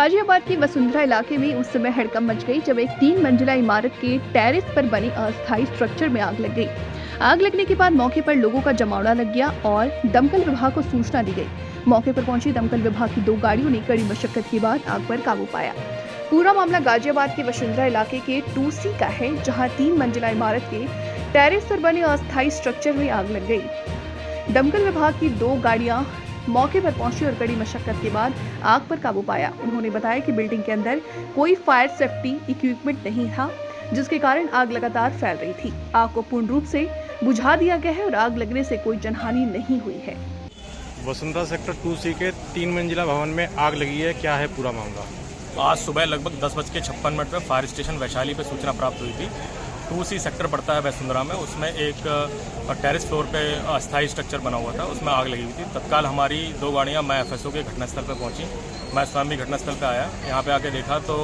गाजियाबाद की वसुंधरा इलाके में उस समय हड़कंप मच गई जब एक 3 मंजिला इमारत के टेरेस पर बनी अस्थायी स्ट्रक्चर में आग लग गई। आग लगने के बाद मौके पर लोगों का जमावड़ा लग गया और दमकल विभाग को सूचना दी गई। मौके पर पहुंची दमकल विभाग की 2 गाड़ियों ने कड़ी मशक्कत के बाद आग पर काबू पाया। पूरा मामला गाजियाबाद के वसुंधरा इलाके के 2C का है, जहाँ 3 मंजिला इमारत के टेरेस पर बने अस्थायी स्ट्रक्चर में आग लग गई। दमकल विभाग की 2 गाड़ियां मौके पर पहुंची और कड़ी मशक्कत के बाद आग पर काबू पाया। उन्होंने बताया कि बिल्डिंग के अंदर कोई फायर सेफ्टी इक्विपमेंट नहीं था, जिसके कारण आग लगातार फैल रही थी। आग को पूर्ण रूप से बुझा दिया गया है और आग लगने से कोई जनहानि नहीं हुई है। वसुंधरा सेक्टर 2C के 3 मंजिला भवन में आग लगी है, क्या है पूरा मामला? आज सुबह लगभग 10:56 पर फायर स्टेशन वैशाली पे सूचना प्राप्त हुई थी। 2C सेक्टर पड़ता है वसुंधरा में, उसमें एक टेरेस फ्लोर पे अस्थायी स्ट्रक्चर बना हुआ था, उसमें आग लगी हुई थी। तत्काल हमारी 2 गाड़ियां मैं FSO के घटनास्थल पर पहुंची। मैं स्वयं भी घटनास्थल पर आया। यहाँ पे आके देखा तो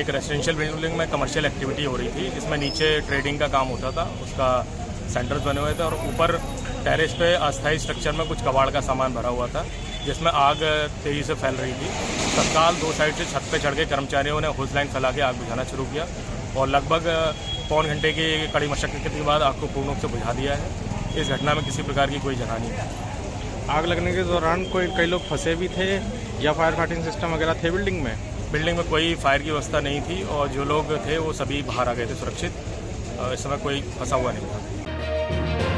एक रेजिडेंशियल बिल्डिंग में कमर्शियल एक्टिविटी हो रही थी, जिसमें नीचे ट्रेडिंग का काम होता था, उसका सेंटर्स बने हुए थे और ऊपर टेरेस पे अस्थायी स्ट्रक्चर में कुछ कबाड़ का सामान भरा हुआ था, जिसमें आग तेज़ी से फैल रही थी। तत्काल 2 साइड से छत पे चढ़ के कर्मचारियों ने होज लाइन फैला के आग बुझाना शुरू किया और लगभग पौन घंटे की कड़ी मशक्कत के बाद आग को पूर्ण रूप से बुझा दिया है। इस घटना में किसी प्रकार की कोई जनहानि नहीं। आग लगने के दौरान कई लोग फंसे भी थे या फायर फाइटिंग सिस्टम वगैरह थे बिल्डिंग में? बिल्डिंग में कोई फायर की व्यवस्था नहीं थी और जो लोग थे वो सभी बाहर आ गए थे सुरक्षित। इस समय कोई फंसा हुआ नहीं था।